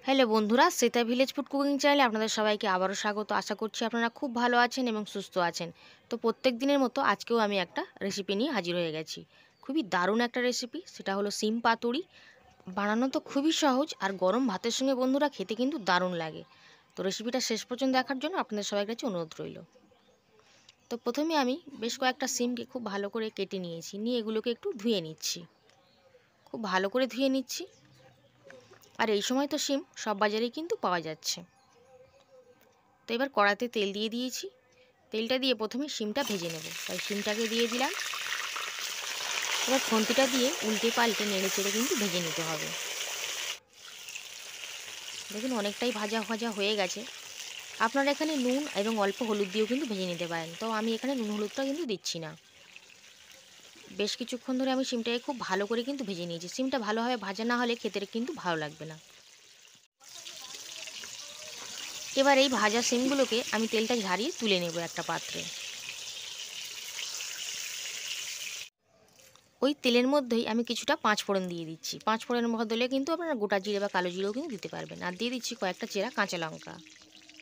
Hello বন্ধুরা, Shweta village food cooking চ্যানেলে আপনাদের সবাইকে আবারও স্বাগত। আশা করছি আপনারা খুব ভালো আছেন এবং সুস্থ আছেন। তো প্রত্যেক দিনের মতো আজকেও আমি একটা রেসিপি নিয়ে হাজির হয়ে গেছি। খুবই দারুণ একটা রেসিপি, সেটা হলো সিম পাতুরি। বানানো তো খুবই সহজ, আর গরম ভাতের সঙ্গে বন্ধুরা খেতে কিন্তু দারুণ লাগে। তো রেসিপিটা শেষ পর্যন্ত দেখার জন্য আপনাদের সবার কাছে অনুরোধ রইল। তো প্রথমে আমি বেশ কয়েকটা সিমকে খুব ভালো করে কেটে নিয়েছি, নিয়ে এগুলোকে একটু ধুয়ে নিচ্ছি। খুব ভালো করে ধুয়ে নিচ্ছি। আর এই সময় তো সিম সব বাজারেই কিন্তু পাওয়া যাচ্ছে। তো এবার কড়াতে তেল দিয়ে দিয়েছি। তেলটা দিয়ে প্রথমে শিমটা ভেজে নেব, তাই শিমটাকে দিয়ে দিলাম। এবার খুন্তিটা দিয়ে উল্টে পাল্টে নেড়ে চেড়ে কিন্তু ভেজে নিতে হবে। দেখুন অনেকটাই ভাজা ভাজা হয়ে গেছে। আপনারা এখানে নুন এবং অল্প হলুদ দিয়েও কিন্তু ভেজে নিতে পারেন, তো আমি এখানে নুন হলুদটা কিন্তু দিচ্ছি না। বেশ কিছুক্ষণ ধরে আমি শিমটাকে খুব ভালো করে কিন্তু ভেজে নিয়েছি। শিমটা ভালোভাবে ভাজা না হলে খেতে কিন্তু ভালো লাগবে না। এবার এই ভাজা শিমগুলোকে আমি তেলটা ঝারিয়ে তুলে নেব একটা পাত্রে। ওই তেলের মধ্যেই আমি কিছুটা পাঁচফোড়ন দিয়ে দিচ্ছি। পাঁচফোড়নের বদলে কিন্তু আপনারা গোটা জিরে বা কালো জিরেও কিন্তু দিতে পারবেন। আর দিয়ে দিচ্ছি কয়েকটা চেরা কাঁচা লঙ্কা।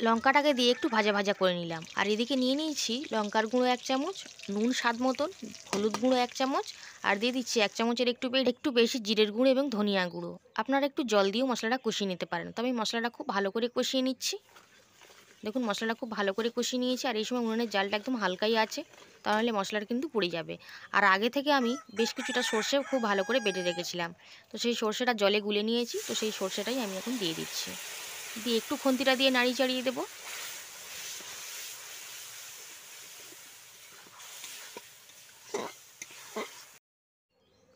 লঙ্কাটাকে দিয়ে একটু ভাজা ভাজা করে নিলাম। আর এদিকে নিয়ে নিয়েছি লঙ্কার গুঁড়ো 1 চামচ, নুন স্বাদ মতন, হলুদ গুঁড়ো 1 চামচ, আর দিয়ে দিচ্ছি 1 চামচের একটু বেশি জিরের গুঁড়ো এবং ধনিয়া গুঁড়ো। আপনারা একটু জল দিয়েও মশলাটা কষিয়ে নিতে পারেন। তবে আমি মশলাটা খুব ভালো করে কষিয়ে নিচ্ছি। দেখুন মশলাটা খুব ভালো করে কষিয়ে নিয়েছি। আর এই সময় উনুনের জালটা একদম হালকাই আছে, তাহলে মশলাটা কিন্তু পুড়ে যাবে। আর আগে থেকে আমি বেশ কিছুটা সর্ষে খুব ভালো করে বেটে রেখেছিলাম, তো সেই সর্ষেটা জলে গুলে নিয়েছি। তো সেই সর্ষেটাই আমি এখন দিয়ে দিচ্ছি, দিয়ে একটু খুন্তিটা দিয়ে নাড়িয়ে চাড়িয়ে দেবো।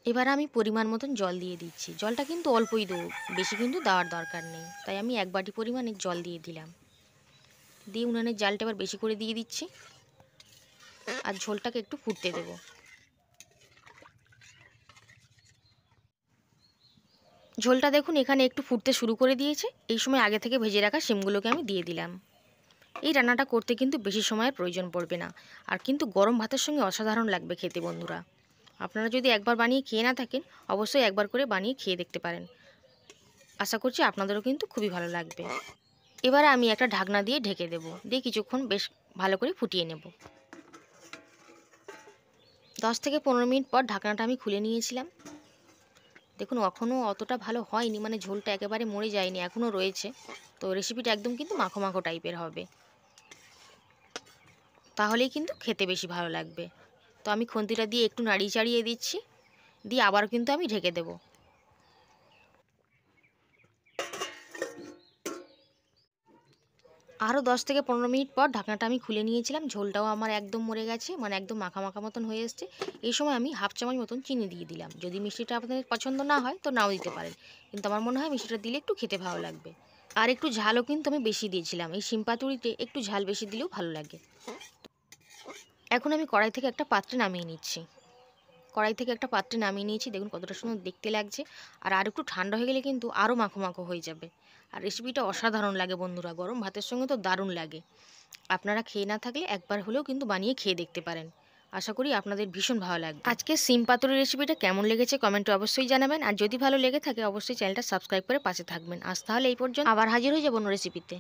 এবার আমি পরিমাণ মতন জল দিয়ে দিচ্ছি। জলটা কিন্তু অল্পই দেবো, বেশি কিন্তু দেওয়ার দরকার নেই। তাই আমি 1 বাটি পরিমাণে জল দিয়ে দিলাম। দিয়ে উনানের জালটা এবার বেশি করে দিয়ে দিচ্ছি, আর ঝোলটাকে একটু ফুটতে দেবো। ঝোলটা দেখুন এখানে একটু ফুটতে শুরু করে দিয়েছে। এই সময় আগে থেকে ভেজে রাখা শিমগুলোকে আমি দিয়ে দিলাম। এই রান্নাটা করতে কিন্তু বেশি সময়ের প্রয়োজন পড়বে না, আর কিন্তু গরম ভাতের সঙ্গে অসাধারণ লাগবে খেতে বন্ধুরা। আপনারা যদি একবার বানিয়ে খেয়ে না থাকেন, অবশ্যই একবার করে বানিয়ে খেয়ে দেখতে পারেন। আশা করছি আপনাদেরও কিন্তু খুবই ভালো লাগবে। এবারে আমি একটা ঢাকনা দিয়ে ঢেকে দেব, দিয়ে কিছুক্ষণ বেশ ভালো করে ফুটিয়ে নেব। 10 থেকে 15 মিনিট পর ঢাকনাটা আমি খুলে নিয়েছিলাম। দেখুন এখনও অতটা ভালো হয়নি, মানে ঝোলটা একেবারে মরে যায়নি, এখনও রয়েছে। তো রেসিপিটা একদম কিন্তু মাখো মাখো টাইপের হবে, তাহলেই কিন্তু খেতে বেশি ভালো লাগবে। তো আমি খুন্তিটা দিয়ে একটু নাড়িয়ে চাড়িয়ে দিচ্ছি, দিয়ে আবার কিন্তু আমি ঢেকে দেব। আরও 10 থেকে 15 মিনিট পর ঢাকনাটা আমি খুলে নিয়েছিলাম। ঝোলটাও আমার একদম মরে গেছে, মানে একদম মাখা মাখা মতন হয়ে এসছে। এই সময় আমি 1/2 চামচ মতন চিনি দিয়ে দিলাম। যদি মিষ্টিটা আপনাদের পছন্দ না হয় তো নাও দিতে পারেন, কিন্তু আমার মনে হয় মিষ্টিটা দিলে একটু খেতে ভালো লাগবে। আর একটু ঝালও কিন্তু আমি বেশি দিয়েছিলাম। এই শিম পাতুরিতে একটু ঝাল বেশি দিলেও ভালো লাগে। এখন আমি কড়াই থেকে একটা পাত্রে নামিয়ে নিচ্ছি। কড়াই থেকে একটা পাত্রে নামিয়ে নিয়েছি। দেখুন কতটা সুন্দর দেখতে লাগছে। আর একটু ঠান্ডা হয়ে গেলে কিন্তু আরও মাখো মাখো হয়ে যাবে। আর রেসিপিটা অসাধারণ লাগে বন্ধুরা, গরম ভাতের সঙ্গে তো দারুণ লাগে। আপনারা খেয়ে না থাকলে একবার হলেও কিন্তু বানিয়ে খেয়ে দেখতে পারেন। আশা করি আপনাদের ভীষণ ভালো লাগবে। আজকে সিম পাতুরি রেসিপিটা কেমন লেগেছে কমেন্টে অবশ্যই জানাবেন। আর যদি ভালো লেগে থাকে অবশ্যই চ্যানেলটা সাবস্ক্রাইব করে পাশে থাকবেন। আজ তাহলে এই পর্যন্ত, আবার হাজির হয়ে যাবো অন্য রেসিপিতে।